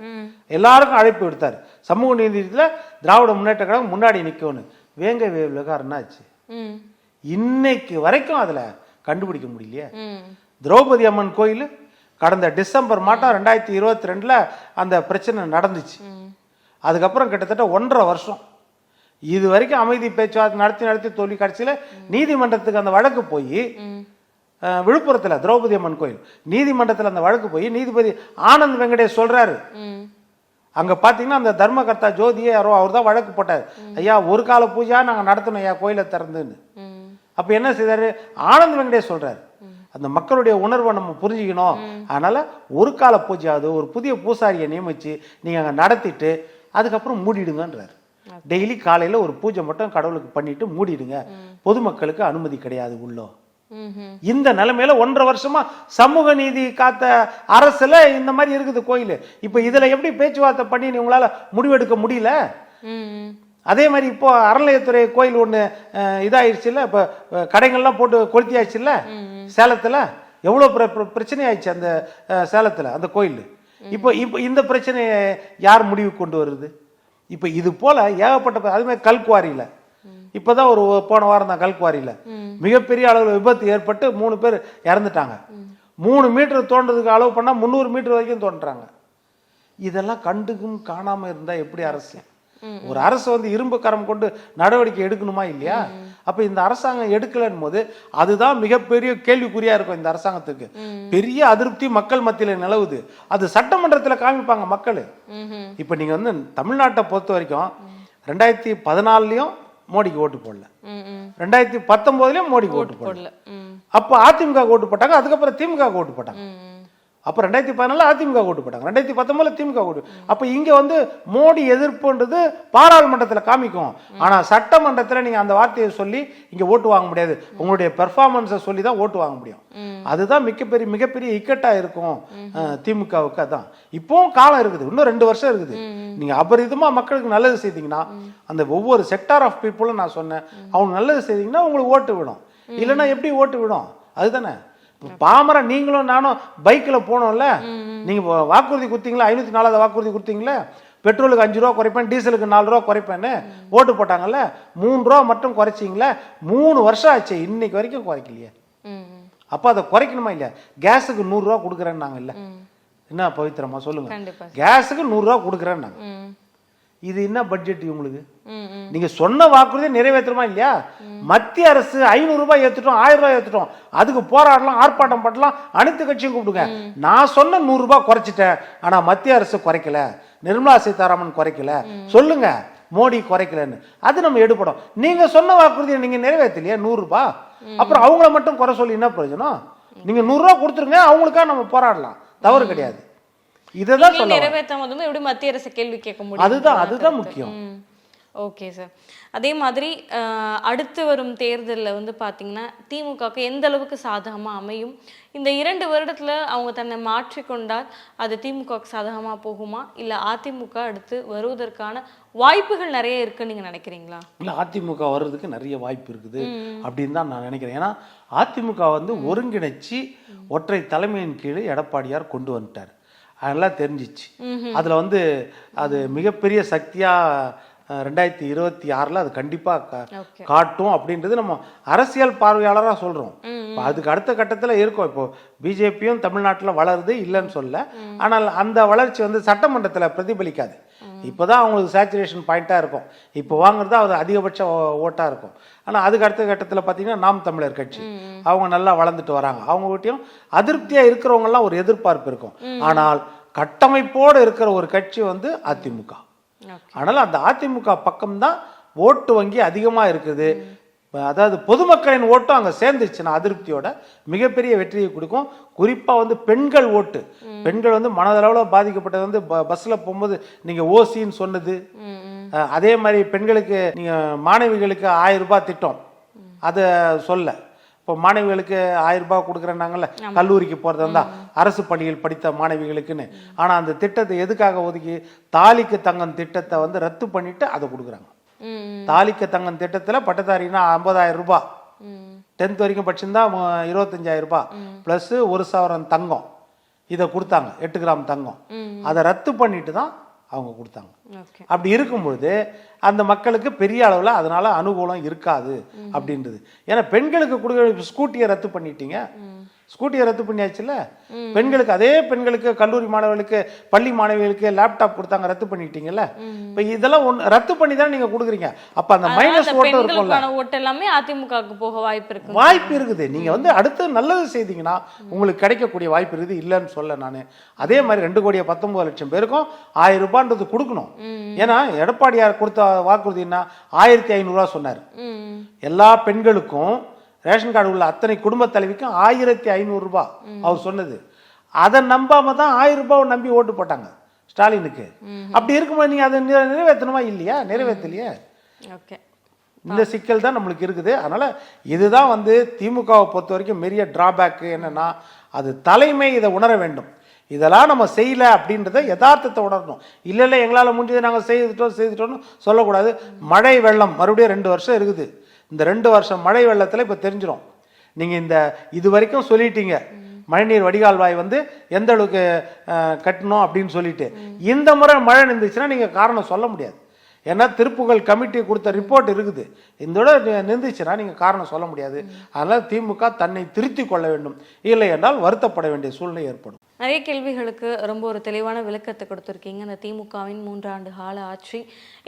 எல்லாருக்கும் அழைப்பு விடுத்தார். சமூக நீதியில திராவிட முன்னேற்ற கழகம் முன்னாடி நிற்கணும். வேங்க விவகாரம் ஆச்சு, இன்னைக்கு வரைக்கும் அதுல கண்டுபிடிக்க முடியலையே. திரௌபதி அம்மன் கோயில் கடந்த டிசம்பர் மாதம் 2022 அந்த பிரச்சனை நடந்துச்சு. அதுக்கப்புறம் கிட்டத்தட்ட 1.5 வருஷம் இது வரைக்கும் அமைதி பேச்சுவார்த்தை நடத்தி தோல்வி. கடைசியில நீதிமன்றத்துக்கு அந்த வழக்கு போய் விழுப்புரத்துல திரௌபதி அம்மன் கோயில் நீதிமன்றத்தில் அந்த வழக்கு போய் நீதிபதி ஆனந்த் வெங்கடேஷ் சொல்றாரு, அங்க பாத்தீங்கன்னா அந்த தர்மகர்த்தா ஜோதியே யாரோ அவர் தான் வழக்கு போட்டார். ஐயா ஒரு கால பூஜா நாங்க நடத்தணும் ஐயா கோயிலை திறந்துன்னு. அப்ப என்ன செய்தாரு, ஆனந்த் வெங்கடேஷ் சொல்றாரு, அந்த மக்களுடைய உணர்வை நம்ம புரிஞ்சுக்கணும், அதனால ஒரு கால பூஜையாவது ஒரு புதிய பூசாரியை நியமிச்சு நீங்க அங்க நடத்திட்டு அதுக்கப்புறம் மூடிடுங்கன்றாரு. டெய்லி காலையில ஒரு பூஜை மட்டும் கடவுளுக்கு பண்ணிட்டு மூடிடுங்க, பொதுமக்களுக்கு அனுமதி கிடையாது உள்ளோ. இந்த நிலைமையில 1.5 வருஷமா சமூக நீதி காத்த அரசுல இந்த மாதிரி இருக்குது கோயில். இப்ப இதுல எப்படி பேச்சுவார்த்தை பண்ணி உங்களால முடிவெடுக்க முடியல? அதே மாதிரி இப்போ அறநிலையத்துறை கோயில் ஒண்ணு இதாயிருச்சு இல்ல, இப்ப கடைகள்லாம் போட்டு கொளுத்தி ஆயிடுச்சு இல்ல சேலத்துல, எவ்வளவு பிரச்சனை ஆயிடுச்சு அந்த சேலத்துல அந்த கோயில். இப்போ இப்போ இந்த பிரச்சனையை யார் முடிவு கொண்டு வருது? இப்ப இது போல ஏகப்பட்ட, அதே மாதிரி கல்குவாரியில இப்பதான் ஒரு போன வாரம் தான் கல்குவாரியில மிகப்பெரிய அளவில் விபத்து ஏற்பட்டு 3 பேர் இறந்துட்டாங்க. 3 மீட்டர் தோன்றதுக்கு அளவு பண்ணா 300 மீட்டர் வரைக்கும் தோன்றாங்க. இதெல்லாம் கண்டுக்கும் காணாம இருந்தா எப்படி அரசு? ஒரு அரசு வந்து இரும்பு கரம் கொண்டு நடவடிக்கை எடுக்கணுமா இல்லையா? அப்ப இந்த அரசாங்கம் எடுக்கலன்னு போது அதுதான் மிகப்பெரிய கேள்விக்குறியா இருக்கும் இந்த அரசாங்கத்துக்கு. பெரிய அதிருப்தி மக்கள் மத்தியில நிலவுது. அது சட்டமன்றத்துல காமிப்பாங்க மக்கள். இப்ப நீங்க வந்து தமிழ்நாட்டை பொறுத்த வரைக்கும் 2014லயும் மோடிக்கு ஓட்டு போடல, 2019லயும் மோடிக்கு ஓட்டு போடல. அப்ப அதிமுக ஓட்டு போட்டாங்க, அதுக்கப்புறம் திமுக ஓட்டு போட்டாங்க. அப்ப 2014 அதிமுக ஓட்டு போட்டாங்க, 2019 திமுக ஓட்டு. அப்ப இங்க வந்து மோடி எதிர்ப்புன்றது பாராளுமன்றத்துல காமிக்கும், ஆனா சட்டமன்றத்துல நீங்க அந்த வார்த்தையை சொல்லி இங்க ஓட்டு வாங்க முடியாது. உங்களுடைய பெர்ஃபார்மன்ஸை சொல்லி தான் ஓட்டு வாங்க முடியும். அதுதான் மிகப்பெரிய இக்கட்டா இருக்கும் திமுகவுக்கு. அதான் இப்பவும் காலம் இருக்குது, இன்னும் 2 வருஷம் இருக்குது. நீங்க அபரிதமா மக்களுக்கு நல்லது செய்தீங்கன்னா, அந்த ஒவ்வொரு செக்டார் ஆஃப் பீப்புளும் நான் சொன்னேன், அவங்க நல்லது செய்தீங்கன்னா உங்களுக்கு ஓட்டு விடும். இல்லைன்னா எப்படி ஓட்டு விடும்? அதுதானே. பாமர நீங்களும் நானும் பைக்ல போனோம்ல, நீங்க வாக்குறுதி கொடுத்தீங்களா, 504 வாக்குறுதி கொடுத்தீங்களா, பெட்ரோலுக்கு 5 ரூபா குறைப்பேன், டீசலுக்கு 4 ரூபா குறைப்பேன்னு ஓட்டு போட்டாங்கல்ல, 3 ரூபா மட்டும் குறைச்சிங்களா? 3 வருஷம் ஆச்சு, இன்னைக்கு வரைக்கும் குறைக்கலையே. அப்ப அதை குறைக்கணுமா இல்லையா? கேஸுக்கு 100 ரூபா கொடுக்குறேன்னாங்க இல்ல, என்ன பவித்திரமா சொல்லுங்க, கேஸுக்கு 100 ரூபா கொடுக்குறேன்னாங்க. இது என்ன பட்ஜெட் உங்களுக்கு? நீங்க சொன்ன வாக்குறுதியை நிறைவேற்றுமா இல்லையா? மத்திய அரசு 500 ரூபாய் ஏத்துட்டோம், 1000 ரூபாய் ஏத்துட்டோம், அதுக்கு போராடலாம், ஆர்ப்பாட்டம் பண்ணலாம், அனைத்து கட்சியும் கூப்பிடுங்க. நான் சொன்ன 100 ரூபாய் குறைச்சிட்டேன், ஆனா மத்திய அரசு குறைக்கல, நிர்மலா சீதாராமன் குறைக்கல, சொல்லுங்க மோடி குறைக்கலன்னு. அது நம்ம எடுப்படும். நீங்க சொன்ன வாக்குறுதியை நீங்க நிறைவேற்றலையா 100 ரூபாய், அப்புறம் அவங்கள மட்டும் குறை சொல்லி என்ன பிரயோஜனம்? நீங்க 100 ரூபாய் கொடுத்துருங்க, அவங்களுக்காக நம்ம போராடலாம், தவறு கிடையாது. இததான் நிறைவேற்றாம எப்படி மத்திய அரசு கேள்வி கேட்க முடியும்? அதுதான் முக்கியம். Okay sir. அதே மாதிரி அடுத்து வரும் தேர்தலில் வந்து பார்த்தீங்கன்னா திமுகவுக்கு எந்த அளவுக்கு சாதகமாக அமையும்? இந்த 2 வருடத்தில் அவங்க தன்னை மாற்றிக்கொண்டால் அது திமுகவுக்கு சாதகமாக போகுமா, இல்லை அதிமுக அடுத்து வருவதற்கான வாய்ப்புகள் நிறைய இருக்குன்னு நீங்கள் நினைக்கிறீங்களா? இல்லை, அதிமுக வர்றதுக்கு நிறைய வாய்ப்பு இருக்குது அப்படின்னு தான் நான் நினைக்கிறேன். ஏன்னா அதிமுக வந்து ஒருங்கிணைச்சு ஒற்றை தலைமையின் கீழே எடப்பாடியார் கொண்டு வந்துட்டார், அதெல்லாம் தெரிஞ்சிச்சு. அதில் வந்து அது மிகப்பெரிய சக்தியாக 2026 அது கண்டிப்பா காட்டும் அப்படின்றது நம்ம அரசியல் பார்வையாளராக சொல்றோம். அதுக்கு அடுத்த கட்டத்தில் இருக்கும். இப்போ பிஜேபியும் தமிழ்நாட்டில் வளருது இல்லைன்னு சொல்ல, ஆனால் அந்த வளர்ச்சி வந்து சட்டமன்றத்தில் பிரதிபலிக்காது. இப்போதான் அவங்களுக்கு சேச்சுரேஷன் பாயிண்டா இருக்கும், இப்போ வாங்குறதா அது அதிகபட்ச ஓட்டா இருக்கும். ஆனால் அதுக்கு அடுத்த கட்டத்தில் பார்த்தீங்கன்னா நாம் தமிழர் கட்சி அவங்க நல்லா வளர்ந்துட்டு வராங்க, அவங்க கிட்டையும் அதிருப்தியா இருக்கிறவங்கலாம் ஒரு எதிர்பார்ப்பு இருக்கும். ஆனால் கட்டமைப்போடு இருக்கிற ஒரு கட்சி வந்து அதிமுக. ஆனால் அந்த அதிமுக பக்கம்தான் ஓட்டு வங்கி அதிகமா இருக்குது. அதாவது பொதுமக்களின் ஓட்டும் அங்க சேர்ந்துச்சுன்னா அதிருப்தியோட மிகப்பெரிய வெற்றியை கொடுக்கும். குறிப்பா வந்து பெண்கள் ஓட்டு, பெண்கள் வந்து மனதளவில் பாதிக்கப்பட்டது வந்து பஸ்ல போகும்போது நீங்க ஓசின்னு சொன்னது, அதே மாதிரி பெண்களுக்கு நீங்க மாணவிகளுக்கு 1000 ரூபாய் திட்டம் அதை சொல்ல, இப்போ மாணவிகளுக்கு 1000 ரூபாய் கொடுக்குறேன்னாங்கல்ல, கல்லூரிக்கு போகிறதா இருந்தால் அரசு பள்ளியில் படித்த மாணவிகளுக்குன்னு. ஆனால் அந்த திட்டத்தை எதுக்காக ஒதுக்கி தாலிக்கு தங்கம் திட்டத்தை வந்து ரத்து பண்ணிட்டு அதை கொடுக்குறாங்க. தாலிக்கு தங்கம் திட்டத்தில் பட்டதாரின்னா 50,000 ரூபாய், 10th வரைக்கும் படிச்சிருந்தா 25,000 ரூபாய் ப்ளஸ் 1,000 தங்கம் இதை கொடுத்தாங்க, 8 கிராம் தங்கம். அதை ரத்து பண்ணிட்டு தான் அவங்க கொடுத்தாங்க. அப்படி இருக்கும்பொழுது அந்த மக்களுக்கு பெரிய அளவில் அதனால அனுகூலம் இருக்காது அப்படின்றது. ஏன்னா பெண்களுக்கு கொடுக்குற ஸ்கூட்டியை ரத்து பண்ணிட்டீங்க, ஸ்கூட்டியை ரத்து பண்ணியாச்சுல்ல. பெண்களுக்கு அதே பெண்களுக்கு கல்லூரி மாணவர்களுக்கு பள்ளி மாணவிகளுக்கு லேப்டாப் கொடுத்தாங்க, ரத்து பண்ணிட்டீங்கல்ல. இப்போ இதெல்லாம் ரத்து பண்ணி தான் நீங்க கொடுக்குறீங்க. அப்ப அந்த மைனஸ் ஓட்டு இருக்கும்ல, ஓட்டு எல்லாமே அதிமுகவுக்கு போக வாய்ப்பு இருக்குது. நீங்க வந்து அடுத்து நல்லது செய்தீங்கன்னா உங்களுக்கு கிடைக்கக்கூடிய வாய்ப்பு இருக்குது, இல்லைன்னு சொல்ல நான். அதே மாதிரி 2,19,00,000 பேருக்கும் 1000 ரூபான்றது கொடுக்கணும். ஏன்னா எடப்பாடியார் கொடுத்த வாக்குறுதினா 1500 ரூபா சொன்னார். எல்லா பெண்களுக்கும் ரேஷன் கார்டு உள்ள அத்தனை குடும்ப தலைவிக்கும் 1500 ரூபாய் அவர் சொன்னது. அதை நம்பாம தான் 1000 ரூபாய் நம்பி ஓட்டு போட்டாங்க ஸ்டாலினுக்கு. அப்படி இருக்கும்போது நீங்க அதை நிறைவேற்றணுமா இல்லையா? நிறைவேற்றலையே. இந்த சிக்கல் தான் நம்மளுக்கு இருக்குது. அதனால இதுதான் வந்து திமுகவை பொறுத்த வரைக்கும் பெரிய டிராபேக். என்னன்னா அது தலைமை இதை உணர வேண்டும். இதெல்லாம் நம்ம செய்யல அப்படின்றத யதார்த்தத்தை உணரணும். இல்லை எங்களால் முடிஞ்சது நாங்கள் செய்துட்டோம்னு சொல்லக்கூடாது. மழை வெள்ளம் மறுபடியும் 2 வருஷம் இருக்குது. இந்த 2 வருஷம் மழை வெள்ளத்தில் இப்போ தெரிஞ்சிடும். நீங்கள் இது வரைக்கும் சொல்லிட்டீங்க மழைநீர் வடிகால்வாய் வந்து எந்த அளவுக்கு கட்டணும் அப்படின்னு சொல்லிட்டு. இந்த முறை மழை நின்றுச்சுன்னா நீங்கள் காரணம் சொல்ல முடியாது. ஏன்னா திருப்புகழ் கமிட்டி கொடுத்த ரிப்போர்ட் இருக்குது. இதோட நின்றுச்சுன்னா நீங்கள் காரணம் சொல்ல முடியாது. அதனால் திமுக தன்னை திருத்தி கொள்ள வேண்டும், இல்லை என்றால் வருத்தப்பட வேண்டிய சூழ்நிலை ஏற்படும். நிறைய கேள்விகளுக்கு ரொம்ப ஒரு தெளிவான விளக்கத்தை கொடுத்துருக்கீங்க. அந்த திமுகவின் 3 ஆண்டு கால ஆட்சி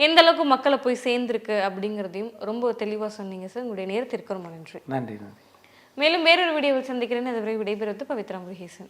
எந்த அளவுக்கு மக்களை போய் சேர்ந்திருக்கு அப்படிங்கிறதையும் ரொம்ப தெளிவாக சொன்னீங்க சார். உங்களுடைய நேரத்திற்கு ரொம்ப நன்றி. நன்றி. மேலும் வேறொரு வீடியோவில் சந்திக்கிறேன். அதுவரை விடைபெறுவது பவித்ரா முருகேசன்.